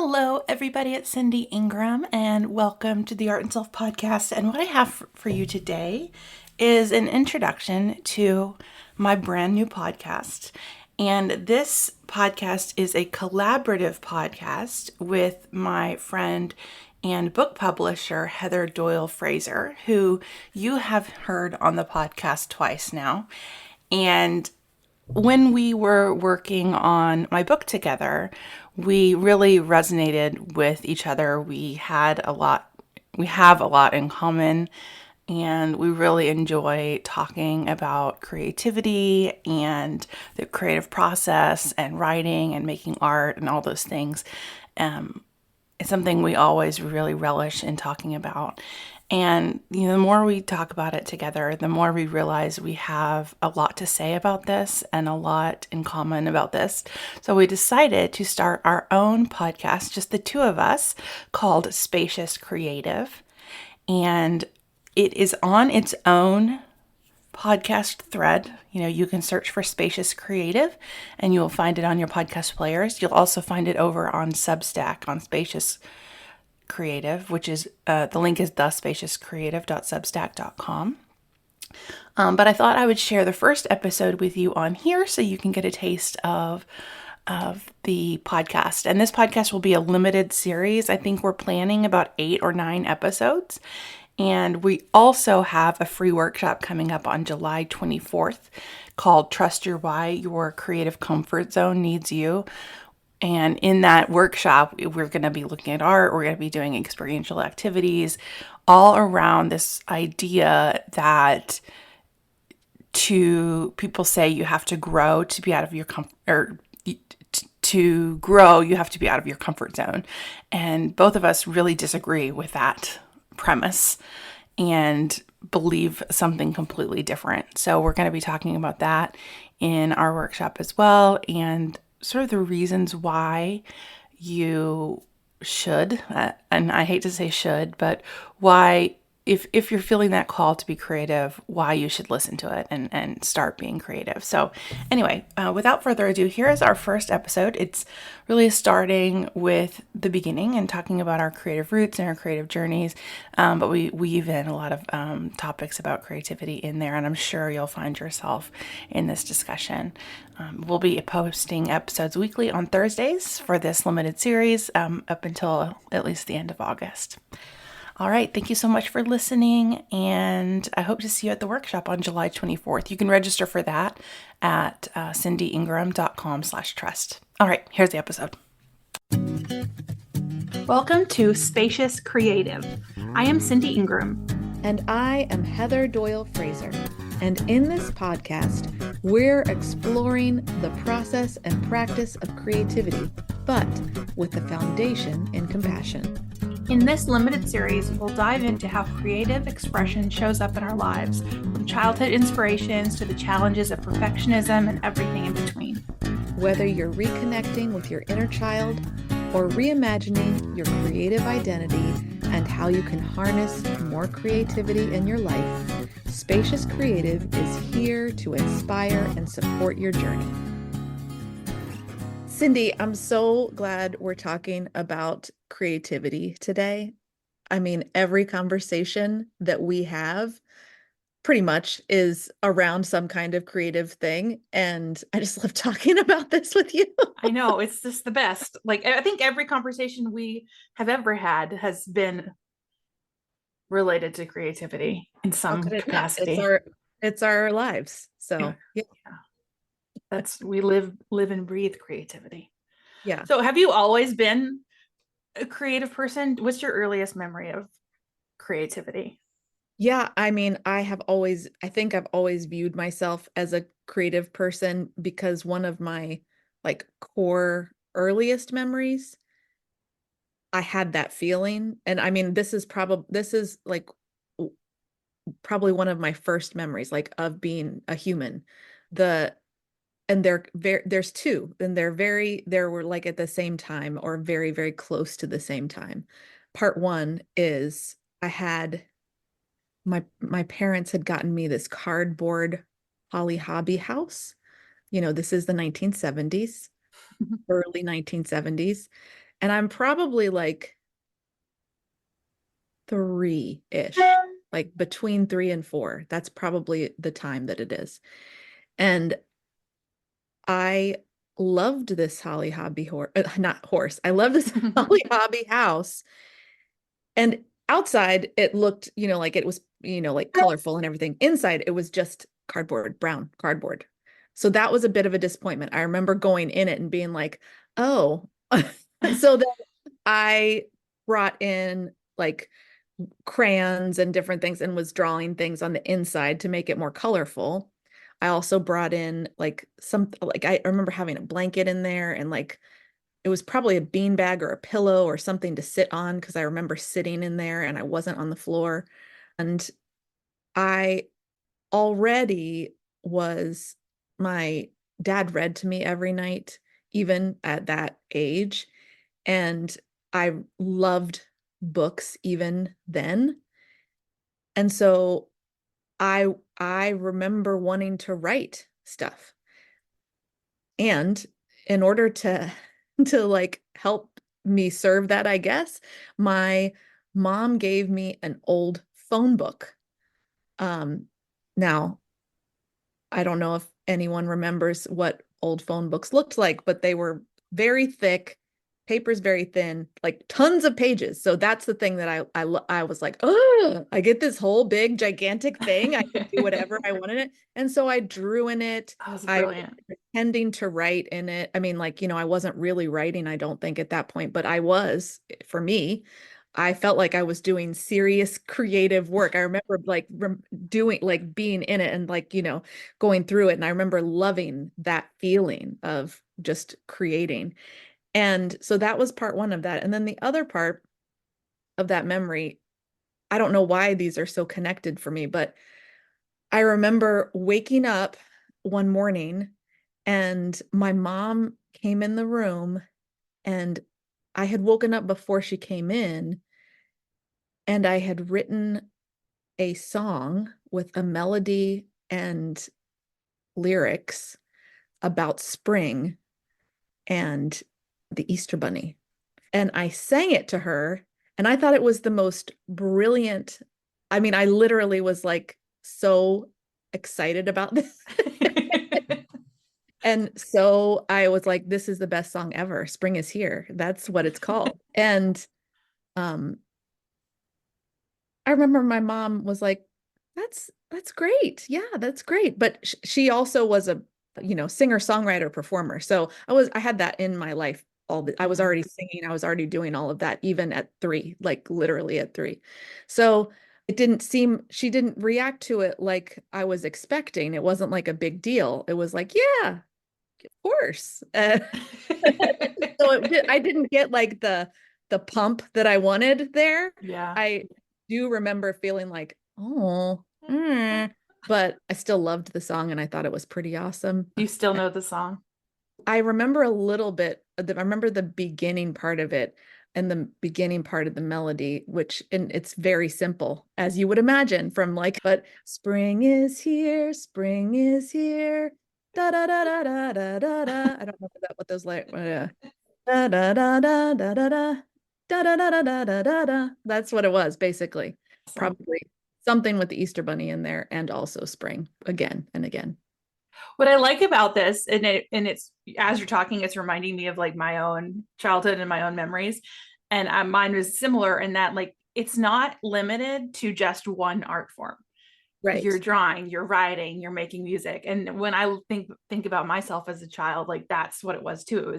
Hello, everybody. It's Cindy Ingram, and welcome to the Art and Self podcast. And what I have for you today is an introduction to my brand new podcast. And this podcast is a collaborative podcast with my friend and book publisher, Heather Doyle Fraser, who you have heard on the podcast twice now. And when we were working on my book together, we really resonated with each other. We have a lot in common, and we really enjoy talking about creativity and the creative process and writing and making art and all those things. It's something we always really relish in talking about. And, the more we talk about it together, the more we realize we have a lot to say about this and a lot in common about this. So we decided to start our own podcast, just the two of us, called Spacious Creative. And it is on its own podcast thread. You can search for Spacious Creative and you'll find it on your podcast players. You'll also find it over on Substack on Spacious Creative, which is the link is thespaciouscreative.substack.com. But I thought I would share the first episode with you on here so you can get a taste of the podcast. And this podcast will be a limited series. I think we're planning about 8 or 9 episodes. And we also have a free workshop coming up on July 24th called Trust Your Why, Your Creative Comfort Zone Needs You. And in that workshop, we're going to be looking at art. We're going to be doing experiential activities all around this idea that people say you have to grow to be out of your to grow, you have to be out of your comfort zone. And both of us really disagree with that premise and believe something completely different. So we're going to be talking about that in our workshop as well, and sort of the reasons why you should, and I hate to say should, but why, if you're feeling that call to be creative, why you should listen to it and start being creative. So anyway, without further ado, here is our first episode. It's really starting with the beginning and talking about our creative roots and our creative journeys, but we weave in a lot of topics about creativity in there, and I'm sure you'll find yourself in this discussion. We'll be posting episodes weekly on Thursdays for this limited series up until at least the end of August. All right, thank you so much for listening, and I hope to see you at the workshop on July 24th. You can register for that at cindyingram.com/trust. All right, here's the episode. Welcome to Spacious Creative. I am Cindy Ingram. And I am Heather Doyle Fraser. And in this podcast, we're exploring the process and practice of creativity, but with the foundation in compassion. In this limited series, we'll dive into how creative expression shows up in our lives, from childhood inspirations to the challenges of perfectionism and everything in between. Whether you're reconnecting with your inner child or reimagining your creative identity and how you can harness more creativity in your life, Spacious Creative is here to inspire and support your journey. Cindy, I'm so glad we're talking about creativity today. I mean, every conversation that we have pretty much is around some kind of creative thing. And I just love talking about this with you. I know, it's just the best. Like, I think every conversation we have ever had has been related to creativity in some capacity. It's our lives. So yeah. We live and breathe creativity. Yeah. So have you always been a creative person? What's your earliest memory of creativity? Yeah, I mean, I think I've always viewed myself as a creative person because one of my core earliest memories, I had that feeling. And I mean, this is probably one of my first memories, of being a human. There's two, and they were at the same time or very, very close to the same time. Part one is my parents had gotten me this cardboard Holly Hobby house. This is the 1970s, early 1970s. And I'm probably like three-ish, like between 3 and 4. That's probably the time that it is. And I loved this Holly Hobby horse, not horse. I love this Holly Hobby house. And outside it looked, like it was, like colorful and everything. Inside it was just cardboard, brown cardboard. So that was a bit of a disappointment. I remember going in it and being like, oh. So then I brought in like crayons and different things and was drawing things on the inside to make it more colorful. I also brought in like I remember having a blanket in there, and like it was probably a bean bag or a pillow or something to sit on, because I remember sitting in there and I wasn't on the floor. And I already was, my dad read to me every night, even at that age. And I loved books even then. And so I remember wanting to write stuff. And in order to to like help me serve that, I guess, my mom gave me an old phone book. Um, Now, I don't know if anyone remembers what old phone books looked like, but they were very thick, paper's very thin, like tons of pages. So that's the thing that I was like, oh, I get this whole big gigantic thing. I can do whatever I want in it. And so I drew in it. That was I was brilliant. pretending to write in it. I mean, like, I wasn't really writing, I don't think at that point, but I was, for me. I felt like I was doing serious creative work. I remember like doing, like being in it and like, going through it. And I remember loving that feeling of just creating. And so that was part one of that. And then the other part of that memory, I don't know why these are so connected for me, but I remember waking up one morning and my mom came in the room, and I had woken up before she came in, and I had written a song with a melody and lyrics about spring and the Easter Bunny. And I sang it to her, and I thought it was the most brilliant. I mean, I literally was like so excited about this. And so I was like, this is the best song ever. Spring is here. That's what it's called. And um, I remember my mom was like, that's great. Yeah, that's great. But she also was a, singer-songwriter performer. So I had that in my life. I was already singing, I was already doing all of that, even at 3, like literally at 3. So she didn't react to it like I was expecting. It wasn't like a big deal. It was like, yeah, of course. So I didn't get like the pump that I wanted there. Yeah. I do remember feeling like, oh, but I still loved the song and I thought it was pretty awesome. You still know the song? I remember a little bit. I remember the beginning part of it and the beginning part of the melody, and it's very simple, as you would imagine from like, but spring is here, spring is here. Da da da da da da da da. I don't remember what those like. Da da da da da da da da da da da da da da. That's what it was, basically. Awesome. Probably something with the Easter Bunny in there, and also spring again and again. What I like about this, and it's as you're talking, it's reminding me of like my own childhood and my own memories. And mine was similar in that like it's not limited to just one art form. You're Right. drawing, you're writing, you're making music. And when I think about myself as a child, like that's what it was too.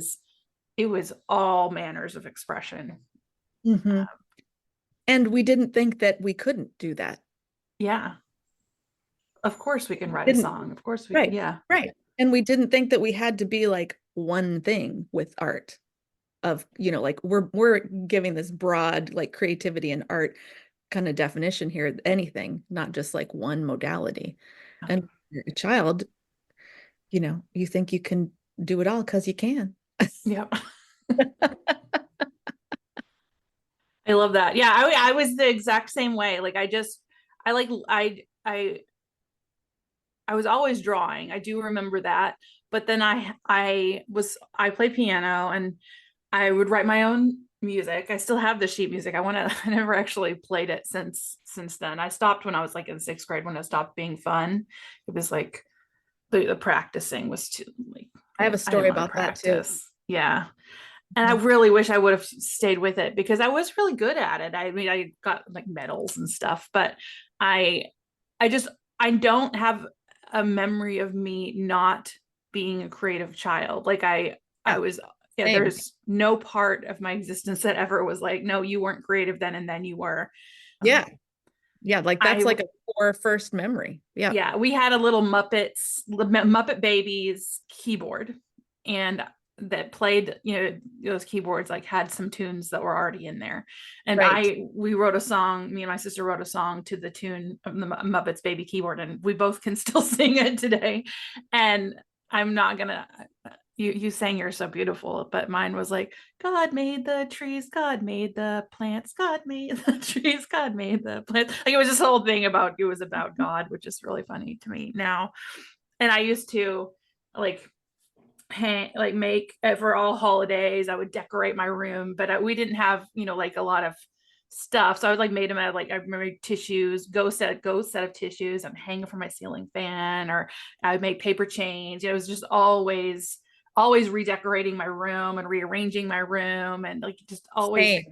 It was all manners of expression. Hmm. And we didn't think that we couldn't do that. Yeah. Of course we can write a Didn't, song. Of course we, right, yeah. right. And we didn't think that we had to be like one thing with art, of, like we're giving this broad like creativity and art kind of definition here, anything, not just like one modality. And you're a child, you think you can do it all because you can. Yep. I love that. Yeah, I was the exact same way. Like I like I was always drawing. I do remember that. But then I play piano, and I would write my own music. I still have the sheet music. I never actually played it since then. I stopped when I was like in sixth grade when it stopped being fun. It was like the practicing was too like I have a I didn't story want to about that too. practice. Yeah. And I Mhm. really wish I would have stayed with it because I was really good at it. I mean, I got like medals and stuff, but I I just I don't have a memory of me not being a creative child. Like I Yeah, was yeah, same. there's no part of my existence that ever was like, no, you weren't creative then and then you were. Yeah. Um, Yeah, like I that's like a core first memory. Yeah. Yeah, we had a little Muppet Babies keyboard, and that played, those keyboards like had some tunes that were already in there. And Right. we wrote a song, me and my sister wrote a song to the tune of the Muppets Baby keyboard, and we both can still sing it today. And I'm not gonna, you sang You're So Beautiful, but mine was like, God made the trees, God made the plants, God made the trees, God made the plants. Like it was this whole thing about it was about God, which is really funny to me now. And I used to like make for all holidays. I would decorate my room, but we didn't have like a lot of stuff. So I was like made them out of like I remember tissues, go set of tissues. I'm hanging from my ceiling fan, or I would make paper chains. It was just always redecorating my room and rearranging my room and like just always Same.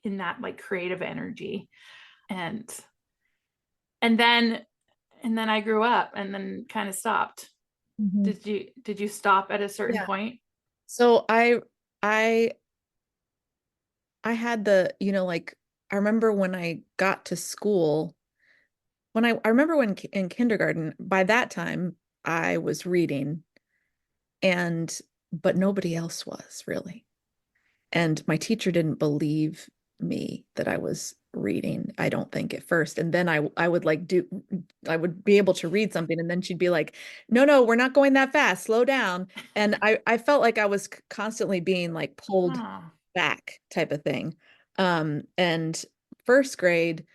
in that like creative energy. And and then and then I grew up and then kind of stopped. Mhm. Did you stop at a certain Yeah. point? So I I had like I remember when I got to school, I remember when in kindergarten, by that time I was reading and but nobody else was really. And my teacher didn't believe me that I was reading, I don't think at first. And then I would like do I would be able to read something and then she'd be like, "No, no, we're not going that fast. Slow down." And I felt like I was constantly being like pulled Oh. back type of thing. And first grade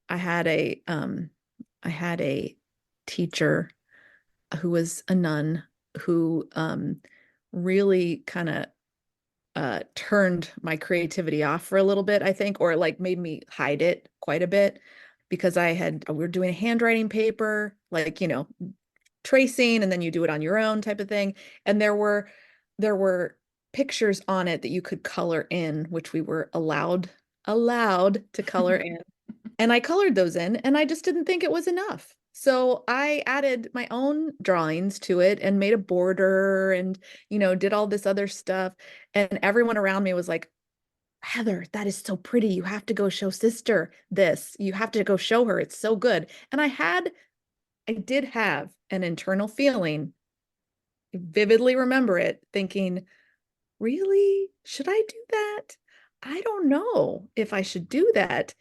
I had a teacher who was a nun who really kind of turned my creativity off for a little bit, I think, or like made me hide it quite a bit because we were doing a handwriting paper, like, tracing, and then you do it on your own type of thing. And there were pictures on it that you could color in, which we were allowed to color in. And I colored those in, and I just didn't think it was enough. So I added my own drawings to it and made a border and, did all this other stuff. And everyone around me was like, Heather, that is so pretty. You have to go show sister this. You have to go show her. It's so good. And I did have an internal feeling, I vividly remember it, thinking, really? Should I do that? I don't know if I should do that.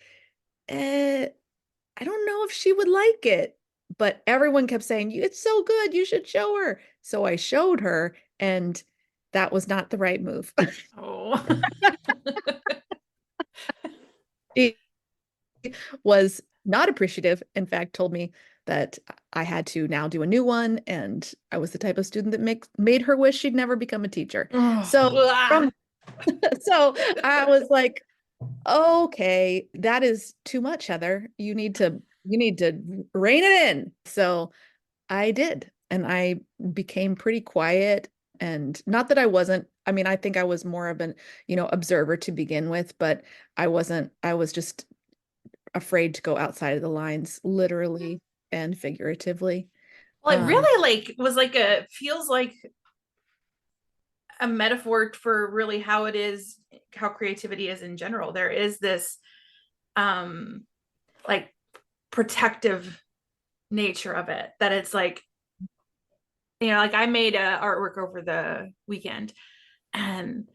Uh, I don't know if she would like it, but everyone kept saying, it's so good. You should show her. So I showed her, and that was not the right move. Oh. She was not appreciative. In fact, told me that I had to now do a new one. And I was the type of student that made her wish she'd never become a teacher. So Oh. from, so I was like, okay, that is too much, Heather. You need to rein it in. So I did. And I became pretty quiet. And not that I wasn't, I mean, I think I was more of an, observer to begin with, but I was just afraid to go outside of the lines, literally and figuratively. Well, it Um, really like was like a feels like a metaphor for really how it is, how creativity is in general. There is this um like protective nature of it that it's like, like I made a artwork over the weekend, and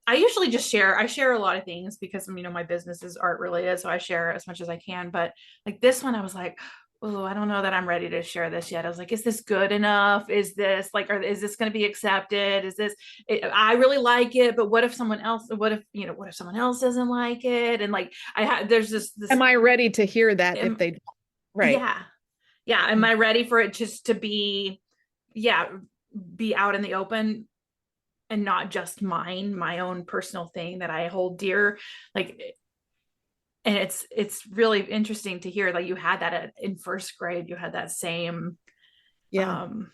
I share a lot of things because my business is art related, so I share as much as I can. But like this one, I was like, oh, I don't know that I'm ready to share this yet. I was like, is this good enough? Is this like, or is this going to be accepted? I really like it, but what if someone else doesn't like it? And like, there's this, am I ready to hear that if they, right? yeah, yeah. Am I ready for it just to be, yeah, be out in the open? and not just mine, my own personal thing that I hold dear. Like, and it's really interesting to hear, like, you had that in first grade, you had that same Yeah. um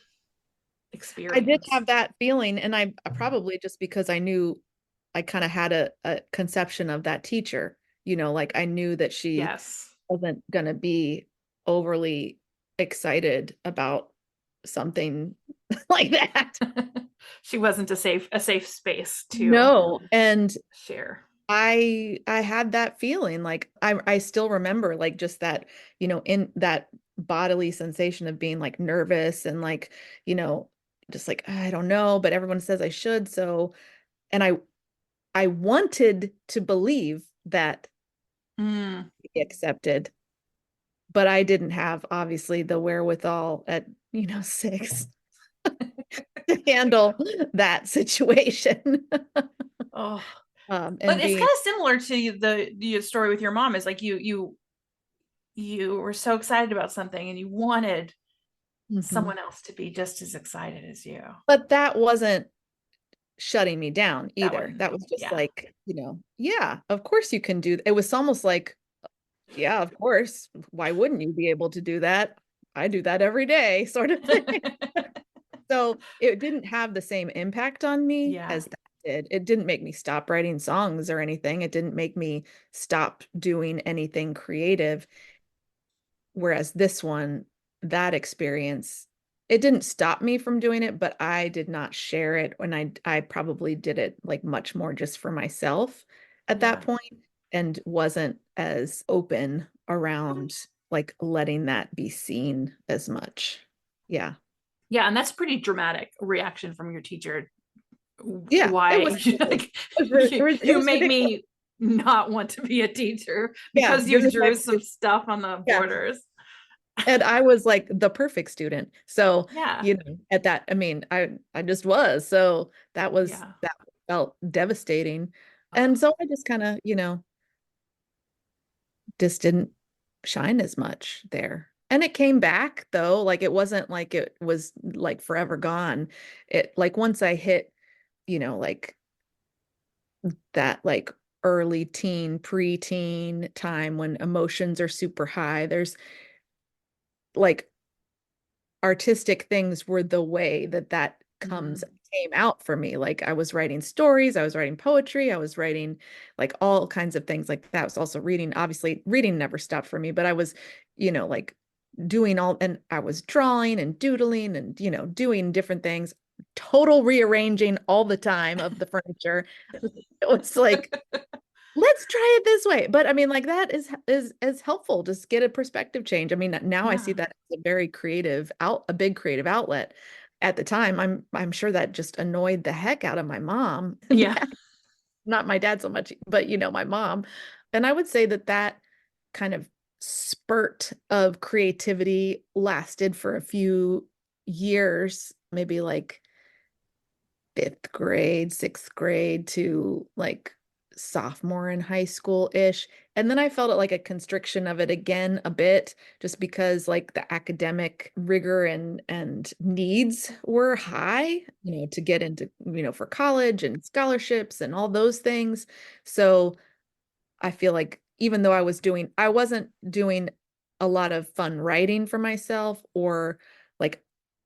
I did experience. have that feeling, and I probably just because I knew I kind of had a conception of that teacher, like I knew that she Yes. wasn't going to be overly excited about something like that. She wasn't a safe space to No. And share. I had that feeling like I still remember like just that, in that bodily sensation of being like nervous and like, you know, just like I don't know, but everyone says I should. So, and I wanted to believe that Mm. he accepted, but I didn't have obviously the wherewithal at, 6 to handle that situation. Oh, but And it's being kind of similar to the story with your mom. Is like you were so excited about something and you wanted Mhm. someone else to be just as excited as you. But that wasn't shutting me down That either. one, That was just yeah. like, yeah, of course you can do. It was almost like, yeah, of course. Why wouldn't you be able to do that? I do that every day, sort of thing. So it didn't have the same impact on me Yeah, as that did. It didn't make me stop writing songs or anything. It didn't make me stop doing anything creative. Whereas this one, that experience, it didn't stop me from doing it, but I did not share it when I probably did it like much more just for myself at that yeah, point and wasn't as open around like letting that be seen as much. Yeah. yeah. And that's pretty dramatic reaction from your teacher. Yeah, it Why was stupid. like It you was made ridiculous. me not want to be a teacher Yeah, because you're you the drew type some stuff on the yeah. borders. And I was like the perfect student. So, Yeah, at that, I mean, I just was. So yeah. that felt devastating. And Oh, so I just kind of, just didn't shine as much there. And it came back though, like it wasn't like it was like forever gone. It like once I hit, like that like early teen, preteen time when emotions are super high, there's like artistic things were the way that comes mm, came out for me. Like I was writing stories, I was writing poetry, I was writing like all kinds of things like that. I was also reading. Obviously, reading never stopped for me, but I was, like doing all and I was drawing and doodling and doing different things, total rearranging all the time of the furniture. It was like let's try it this way. But I mean, like that is helpful. Just get a perspective change. I mean, now I see yeah, that as a very a big creative outlet. At the time, I'm sure that just annoyed the heck out of my mom. yeah. Not my dad so much, but my mom. And I would say that kind of spurt of creativity lasted for a few years, maybe like fifth grade, sixth grade to like sophomore in high school-ish. And then I felt it like a constriction of it again a bit, just because like the academic rigor and needs were high, to get into, for college and scholarships and all those things. So I feel like even though I wasn't doing a lot of fun writing for myself or like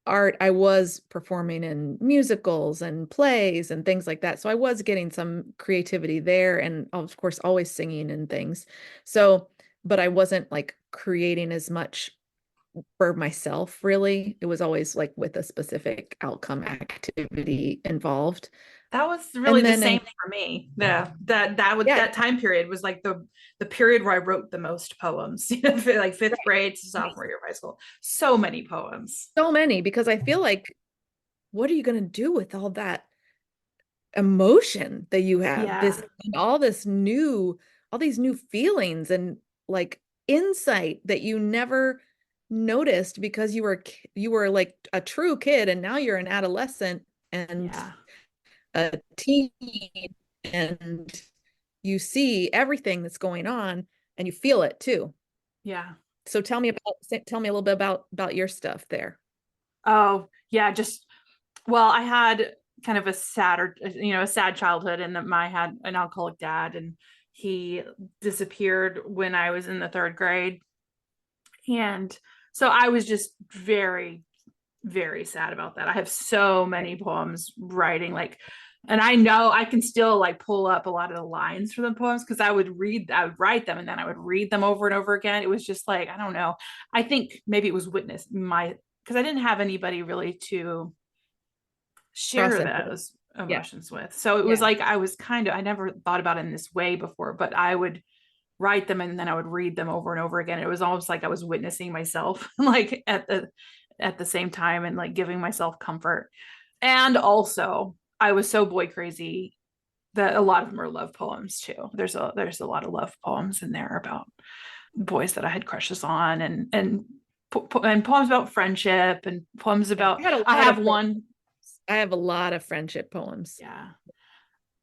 art, I was performing in musicals and plays and things like that. So I was getting some creativity there and of course always singing and things. So, but I wasn't like creating as much for myself really. It was always like with a specific outcome activity involved. That was really And the then same for me. Yeah, yeah, that time period was like the period where I wrote the most poems. Like fifth grade to sophomore year of high school. So many poems. so many because I feel like what are you going to do with all that emotion that you have Yeah, all this new all these new feelings and like insight that you never noticed because you were like a true kid and now you're an adolescent and yeah, a teen and you see everything that's going on and you feel it too. yeah. So tell me a little bit about your stuff there. Oh, yeah. Just well, I had kind of a sadder, a sad childhood, and that I had an alcoholic dad, and he disappeared when I was in the third grade. And so I was just very, very sad about that. I have so many poems writing, like, and I know I can still like pull up a lot of the lines for the poems because I would write them and then I would read them over and over again. It was just like, I don't know. I think maybe it was witness my, because I didn't have anybody really to share Process it. those Yeah. emotions with. So it was Yeah. like I never thought about it in this way before, but I would write them and then I would read them over and over again. It was almost like I was witnessing myself like at the same time, and like giving myself comfort. And also, I was so boy crazy that a lot of them are love poems too. There's a lot of love poems in there about boys that I had crushes on, and poems about friendship, and poems Yeah. about, I had a I lot have of one. I have a lot of friendship poems. Yeah.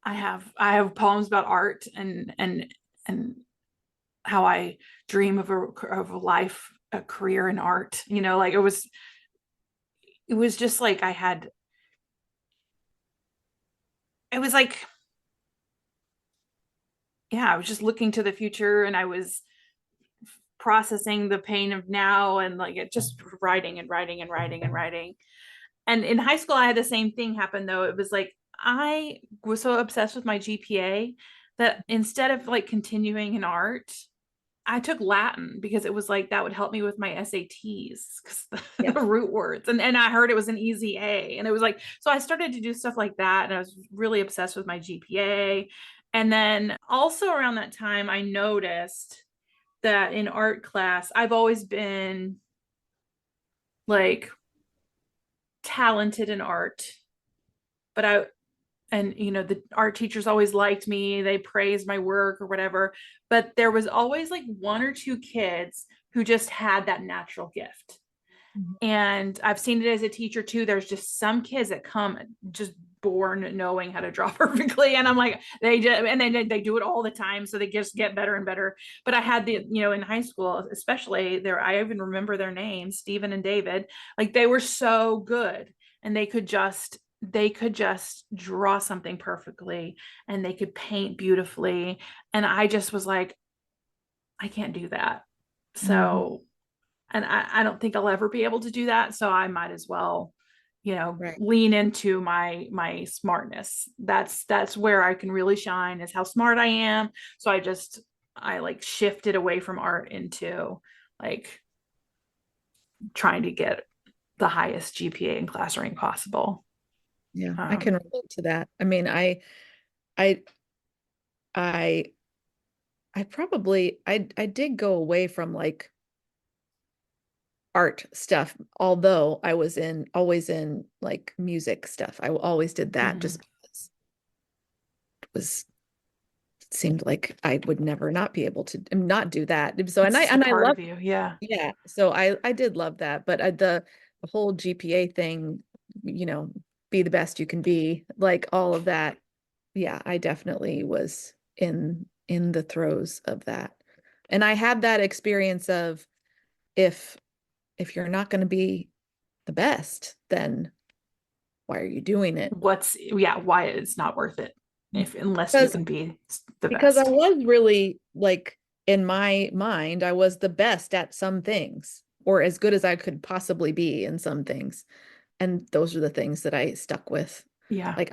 I have poems about art, and how I dream of a life, a career in art. Like it was just like it was like, yeah, I was just looking to the future, and I was processing the pain of now, and like it just writing and writing and writing and writing. And in high school, I had the same thing happen though. It was like I was so obsessed with my GPA that instead of like continuing in art, I took Latin because it was like that would help me with my SATs because Yeah. the root words. And I heard it was an easy A. And it was like, so I started to do stuff like that. And I was really obsessed with my GPA. And then also around that time, I noticed that in art class, I've always been like talented in art, but the art teachers always liked me, they praised my work or whatever, but there was always like one or two kids who just had that natural gift. Mhm. And I've seen it as a teacher too. There's just some kids that come just born knowing how to draw perfectly, and I'm like, they just, and they do it all the time, so they just get better and better. But I had in high school especially, there, I even remember their names, Stephen and David. Like they were so good, and they could just draw something perfectly, and they could paint beautifully, and I just was like, I can't do that. Mhm. So, and I don't think I'll ever be able to do that. So I might as well, Right. lean into my smartness. That's where I can really shine, is how smart I am. So I like shifted away from art into like trying to get the highest GPA and class rank possible. Yeah, I can Um, relate to that. I mean, I, I, I did go away from like art stuff, although I was always in like music stuff. I always did that mhm. just because it seemed like I would never not be able to not do that. So, It's a and I part love, of you. Yeah. yeah. So I did love that, but the whole GPA thing, you know, be the best you can be, like all of that. Yeah, I definitely was in the throes of that. And I had that experience of if if you're not going to be the best, then why are you doing it? Why it's not worth it, if unless you Because can be the because I best. was really like in my mind, I was the best at some things or as good as I could possibly be in some things. And those are the things that I stuck with. Yeah. Like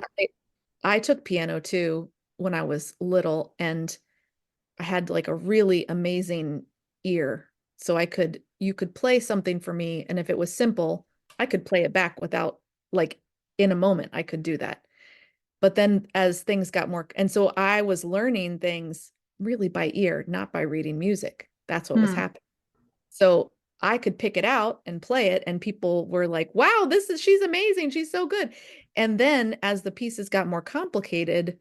I took piano too when I was little, and I had like a really amazing ear. So you could play something for me, and if it was simple, I could play it back without like in a moment, I could do that. But then as things got more, and so I was learning things really by ear, not by reading music. That's what was Hmm. happening. So I could pick it out and play it, and people were like, wow, she's amazing. She's so good. And then as the pieces got more complicated,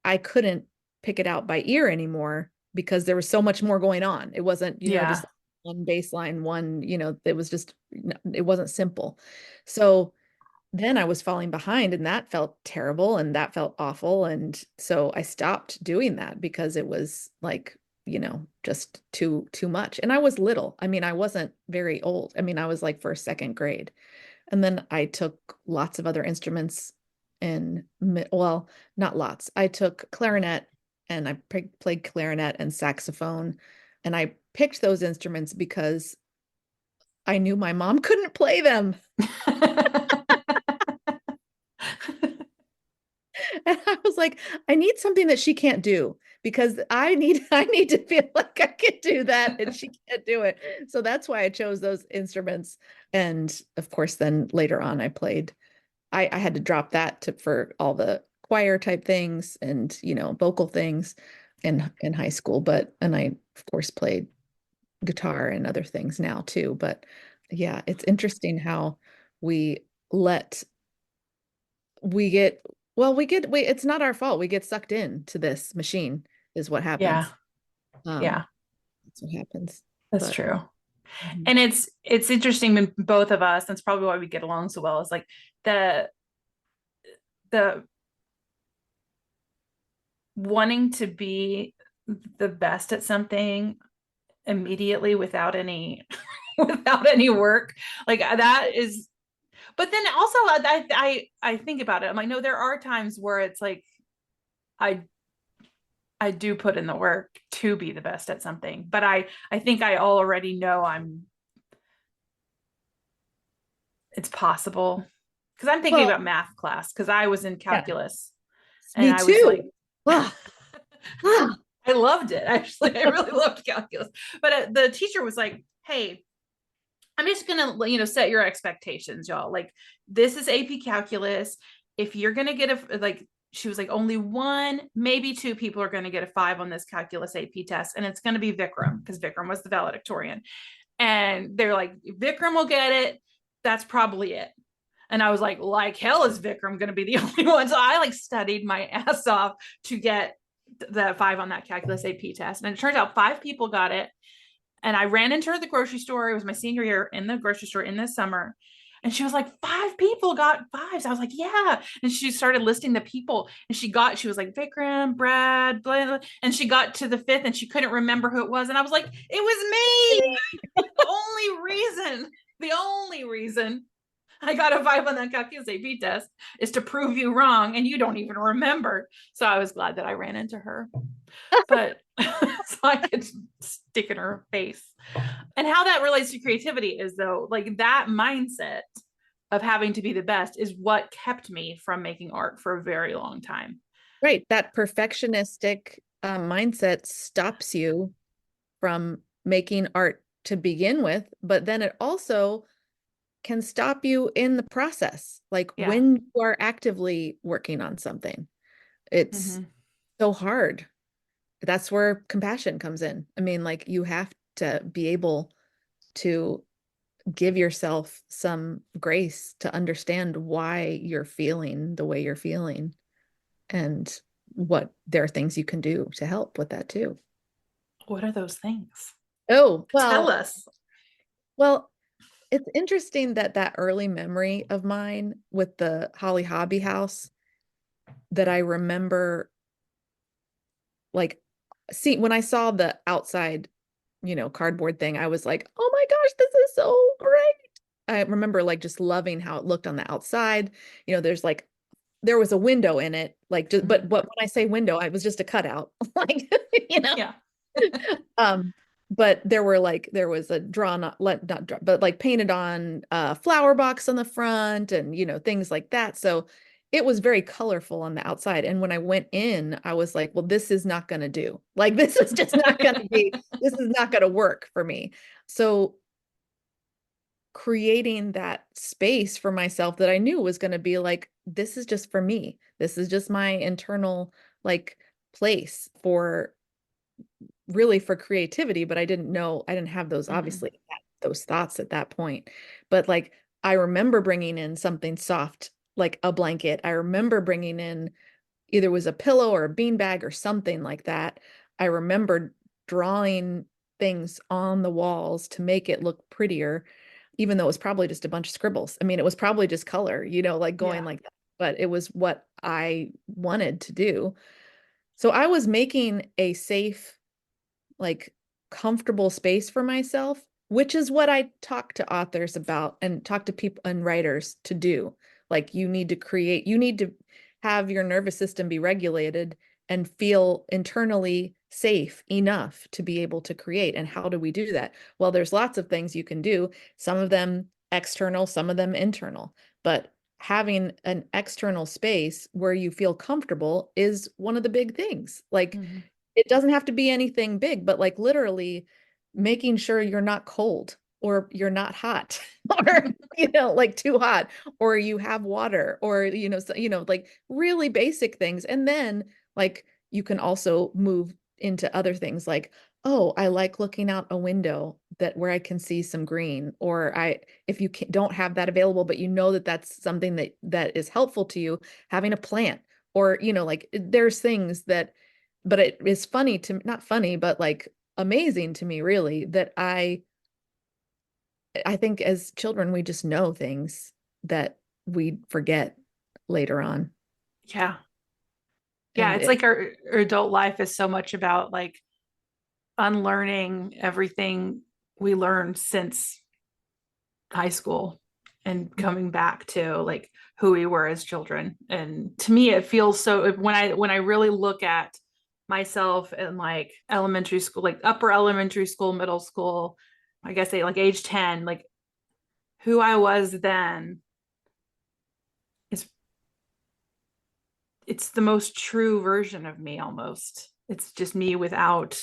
I couldn't pick it out by ear anymore because there was so much more going on. It wasn't, just Yeah. one bass line, it was just, it wasn't simple. So then I was falling behind, and that felt terrible and that felt awful. And so I stopped doing that because it was like, just too much. And I was little. I mean, I wasn't very old. I mean, I was like first, second grade. And then I took lots of other instruments well, not lots. I took clarinet and I played clarinet and saxophone. And I picked those instruments because I knew my mom couldn't play them. And I was like, I need something that she can't do because I need to feel like I can do that and she can't do it. So that's why I chose those instruments. And of course, then later on I played. I had to drop that for all the choir type things and vocal things in high school. And I of course played guitar and other things now too. But yeah, it's interesting how we let we get it's not our fault. We get sucked in to this machine is what Yeah. happens. Um, Yeah. that's what happens. That's But true. mhm. And it's interesting when both of us, that's probably why we get along so well, is like the the wanting to be the best at something immediately without any without any work. Like that is, but then also I think about it. I'm like, no, there are times where it's like I I do put in the work to be the best at something, but I think I already know it's possible because I'm thinking Well, about math class because I was in yeah, calculus and me I was like, too. Ah, ah. I loved it. Actually, I really loved calculus. But the teacher was like, "Hey, I'm just gonna, set your expectations, y'all. Like, this is AP calculus. If you're gonna get she was like, only one, maybe two people are gonna get a 5 on this calculus AP test, and it's gonna be Vikram because Vikram was the valedictorian. And they're like, Vikram will get it. That's probably it." And I was like hell is Vikram going to be the only one? So I studied my ass off to get the 5 on that calculus AP test. And it turns out 5 people got it. And I ran into her at the grocery store. It was my senior year in the grocery store in the summer. And she was like, 5 people got 5s. I was like, yeah. And she started listing the people. And she was like, Vikram, Brad, blah, blah. And she got to the 5th and she couldn't remember who it was. And I was like, it was me. The only reason I got a 5 on that calculus AP test is to prove you wrong, and you don't even remember. So I was glad that I ran into her, but so I could stick in her face. And how that relates to creativity is, though, like that mindset of having to be the best is what kept me from making art for a very long time. Right. That perfectionistic mindset stops you from making art to begin with, but then it also can stop you in the process. Like Yeah. when you are actively working on something, it's Mm-hmm. so hard. That's where compassion comes in. I mean, like you have to be able to give yourself some grace to understand why you're feeling the way you're feeling and what there are things you can do to help with that too. What are those things? Oh, Tell us. well, it's interesting that that early memory of mine with the Holly Hobby House that I remember like see when I saw the outside, cardboard thing, I was like, "Oh my gosh, this is so great." I remember like just loving how it looked on the outside. There was a window in it, like just Mm-hmm. but when I say window, I was just a cutout. Like, you know. Yeah. Um, but there was a drawn not drawn, but like painted on flower box on the front and things like that. So it was very colorful on the outside. And when I went in, I was like, well, this is not gonna do. Like this is just not gonna this is not gonna work for me. So creating that space for myself that I knew was gonna be like, this is just for me. This is just my internal like place for really for creativity, but I didn't have those Mm-hmm. obviously those thoughts at that point. But like I remember bringing in something soft, like a blanket. I remember bringing in either it was a pillow or a beanbag or something like that. I remember drawing things on the walls to make it look prettier, even though it was probably just a bunch of scribbles. I mean, it was probably just color, like going Yeah. like that, but it was what I wanted to do. So I was making a safe like comfortable space for myself, which is what I talk to authors about and talk to people and writers to do. Like you need to create, you need to have your nervous system be regulated and feel internally safe enough to be able to create. And how do we do that? Well, there's lots of things you can do, some of them external, some of them internal, but having an external space where you feel comfortable is one of the big things. Like Mm-hmm. it doesn't have to be anything big, but like literally making sure you're not cold or you're not hot or like too hot, or you have water, or like really basic things. And then like you can also move into other things like, oh, I like looking out a window that where I can see some green, or if you don't have that available, but that that's something that is helpful to you, having a plant, or like there's things that, but it is funny to, not funny, but like amazing to me really, that I think as children we just know things that we forget later on. Yeah. Yeah. And It's like our adult life is so much about like unlearning everything we learned since high school and coming back to like who we were as children. And to me, it feels so when I really look at myself in like elementary school, like upper elementary school, middle school, I guess they like age 10, like who I was then is it's the most true version of me almost. It's just me without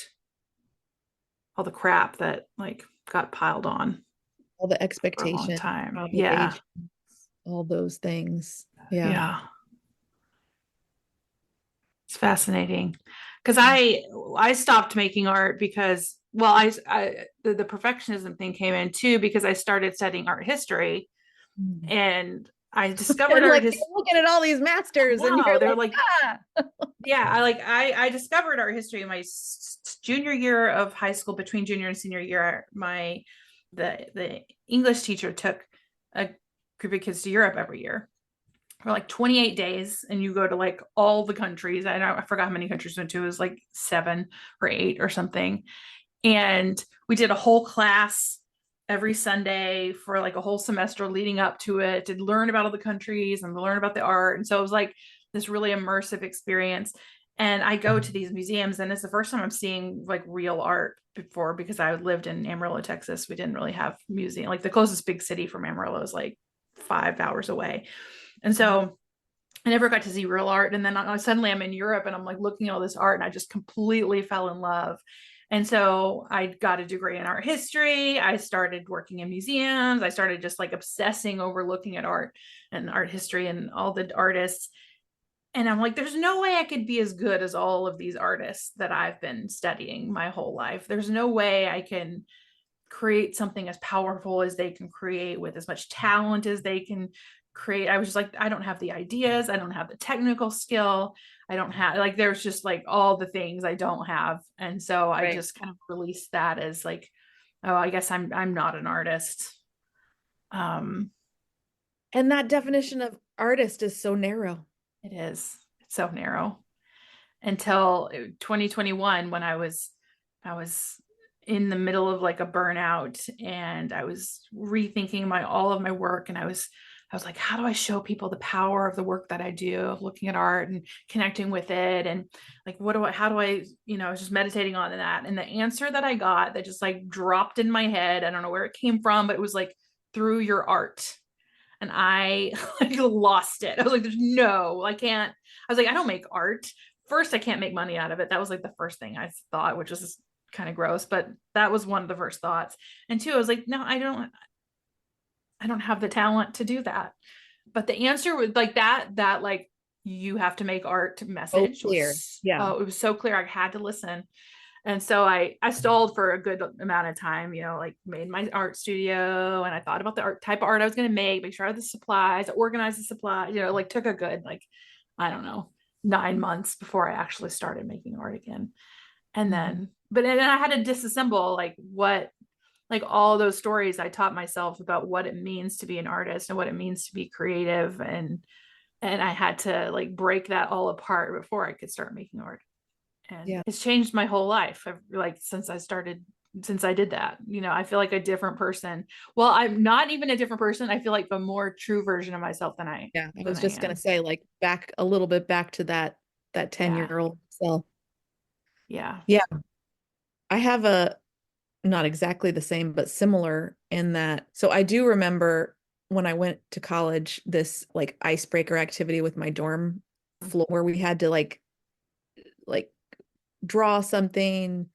all the crap that like got piled on all the for a long expectation, time. Yeah. obligation, all those things. Yeah. Yeah. It's fascinating because I stopped making art because well the perfectionism thing came in too because I started studying art history Mm. and I discovered And art like history. you're looking at all these masters and No, you're they're like, like ah. yeah, I discovered art history in my junior year of high school. Between junior and senior year, the English teacher took a group of kids to Europe every year for like 28 days, and you go to like all the countries. I forgot how many countries we went to. It was like 7 or 8 or something. And we did a whole class every Sunday for like a whole semester leading up to it to learn about all the countries and learn about the art. And so it was like this really immersive experience. And I go to these museums, and it's the first time I'm seeing like real art before because I lived in Amarillo, Texas. We didn't really have museum. Like the closest big city from Amarillo is like 5 hours away. And so I never got to see real art. And then suddenly I'm in Europe and I'm like looking at all this art and I just completely fell in love. And so I got a degree in art history. I started working in museums. I started just like obsessing over looking at art and art history and all the artists. And I'm like, there's no way I could be as good as all of these artists that I've been studying my whole life. There's no way I can create something as powerful as they can create with as much talent as they can create. I was just like, I don't have the ideas. I don't have the technical skill. I don't have like, there's just like all the things I don't have. And so I Right. just kind of released that as like, oh, I guess I'm not an artist. Um, And that definition of artist is so narrow. it is. It's so narrow until 2021 when I was in the middle of like a burnout and I was rethinking all of my work and I was like, how do I show people the power of the work that I do of looking at art and connecting with it? And like, how do I, I was just meditating on that. And the answer that I got that just like dropped in my head, I don't know where it came from, but it was like through your art. And I like lost it. I was like, there's no, I can't. I was like, I don't make art. First, I can't make money out of it. That was like the first thing I thought, which was kind of gross, but that was one of the first thoughts. And two, I was like, no, I don't have the talent to do that. But the answer was like that like you have to make art Oh, message clear. was, Yeah. oh, it was so clear. I had to listen. And so I stalled for a good amount of time, like made my art studio and I thought about the type of art I was going to make sure I had the supplies, organized the supplies, like took a good, like, I don't know, 9 months before I actually started making art again. And Mhm. then I had to disassemble like all those stories I taught myself about what it means to be an artist and what it means to be creative. And I had to like break that all apart before I could start making art, and Yeah. it's changed my whole life. Like since I started since I did that. I feel like a different person. Well, I'm not even a different person. I feel like a more true version of myself than I Yeah, I than was I just gonna am. say like back a little bit back to that Yeah. 10-year-old self. Yeah. Yeah, I have a not exactly the same, but similar in that. So I do remember when I went to college, this like icebreaker activity with my dorm floor where we had to like draw something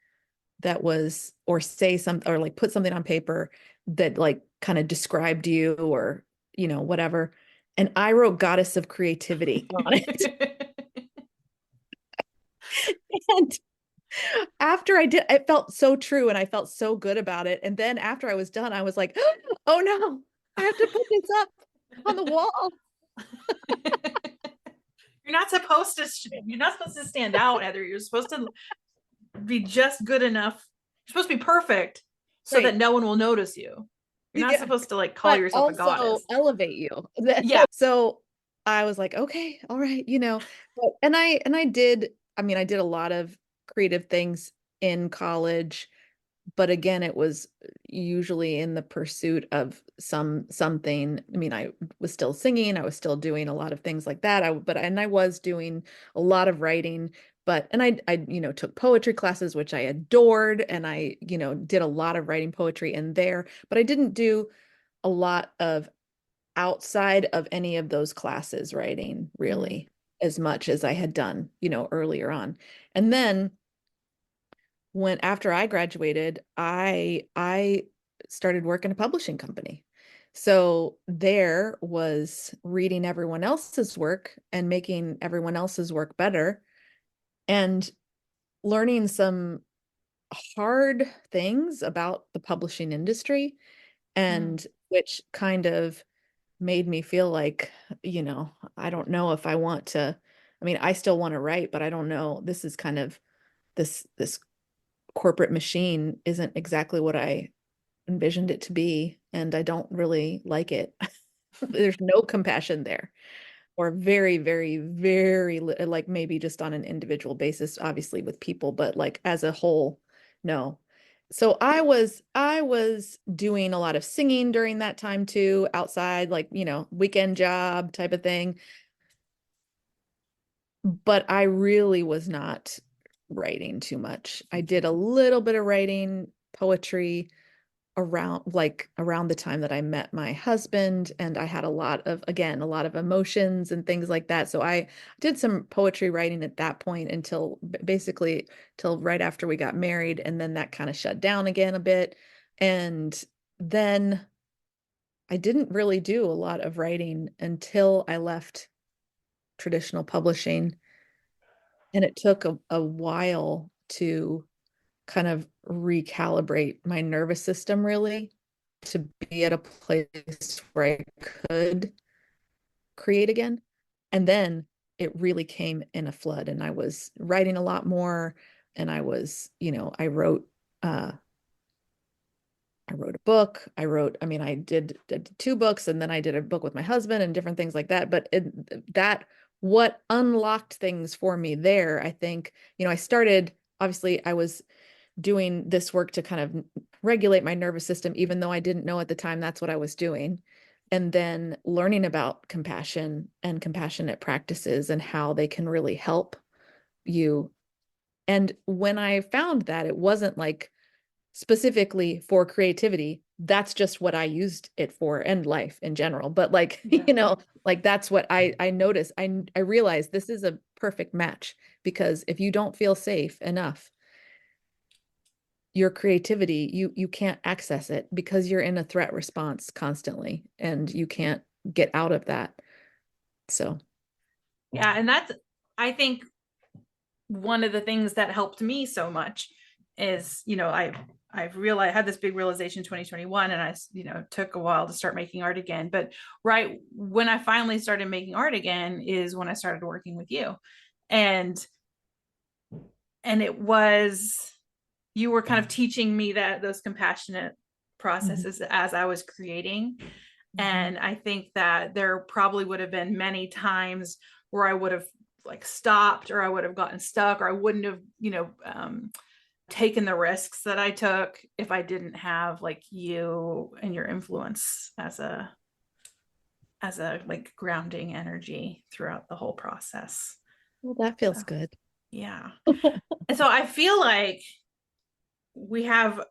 that was or say something or like put something on paper that like kind of described you or whatever. And I wrote Goddess of Creativity on it. And after I did, it felt so true and I felt so good about it. And then after I was done, I was like, oh no, I have to put this up on the wall. You're not supposed to stand out, Heather. You're supposed to be just good enough. You're supposed to be perfect so that Right. no one will notice you. You're not Yeah. supposed to like call But yourself a also goddess. elevate you. Yeah. So I was like, okay, all right, and I did, I mean, I did a lot of creative things in college, but again, it was usually in the pursuit of something. I mean, I was still singing, I was still doing a lot of things like that. I was doing a lot of writing, and I took poetry classes, which I adored, and I did a lot of writing poetry in there, but I didn't do a lot of outside of any of those classes writing Mm-hmm. really as much as I had done earlier on. And then when after I graduated, I started working a publishing company. So there was reading everyone else's work and making everyone else's work better and learning some hard things about the publishing industry and which kind of made me feel like I don't know if I want to. I mean, I still want to write, but I don't know. This is kind of this corporate machine isn't exactly what I envisioned it to be, and I don't really like it. There's no compassion there, or very, very, very like maybe just on an individual basis, obviously with people, but like as a whole, no. So I was doing a lot of singing during that time too, outside, like weekend job type of thing. But I really was not writing too much. I did a little bit of writing, poetry around the time that I met my husband, and I had a lot of emotions and things like that. So I did some poetry writing at that point until basically till right after we got married, and then that kind of shut down again a bit. And then I didn't really do a lot of writing until I left traditional publishing. And it took a while to kind of recalibrate my nervous system really to be at a place where I could create again. And then it really came in a flood and I was writing a lot more and uh I wrote a book. I mean, I did two books and then I did a book with my husband and different things like that. But what unlocked things for me there, I think, I started, obviously, I was doing this work to kind of regulate my nervous system, even though I didn't know at the time that's what I was doing. And then learning about compassion and compassionate practices and how they can really help you. And when I found that it wasn't like specifically for creativity, that's just what I used it for and life in general. But like, Yeah. like that's what I noticed. I realized this is a perfect match because if you don't feel safe enough, your creativity, you can't access it because you're in a threat response constantly and you can't get out of that. So, Yeah. And that's, I think, one of the things that helped me so much is, I've realized I had this big realization in 2021 and I, took a while to start making art again. But right when I finally started making art again is when I started working with you. And it was, you were kind of teaching me that those compassionate mhm, processes as I was creating. mhm, And I think that there probably would have been many times where I would have like stopped or I would have gotten stuck or I wouldn't have, taken the risks that I took if I didn't have like you and your influence as a like grounding energy throughout the whole process. Well, that feels good. Yeah. And so I feel like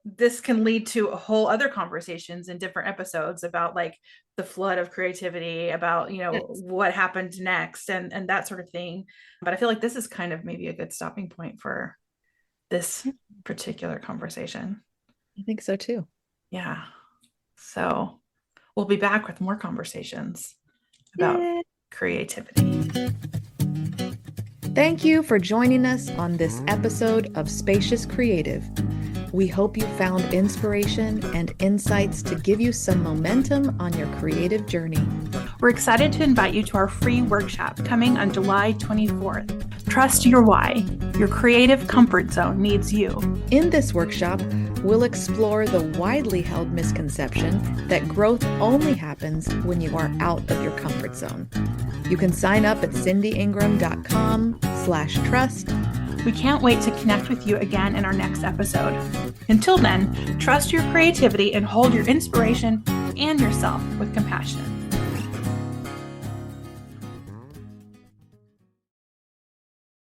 this can lead to a whole other conversations in different episodes about like the flood of creativity, about, Yes. what happened next and that sort of thing. But I feel like this is kind of maybe a good stopping point for this particular conversation. I think so too. Yeah. So we'll be back with more conversations about creativity. Thank you for joining us on this episode of Spacious Creative. We hope you found inspiration and insights to give you some momentum on your creative journey. We're excited to invite you to our free workshop coming on July 24th. Trust your why. Your creative comfort zone needs you. In this workshop, we'll explore the widely held misconception that growth only happens when you are out of your comfort zone. You can sign up at cindyingram.com/trust. We can't wait to connect with you again in our next episode. Until then, trust your creativity and hold your inspiration and yourself with compassion.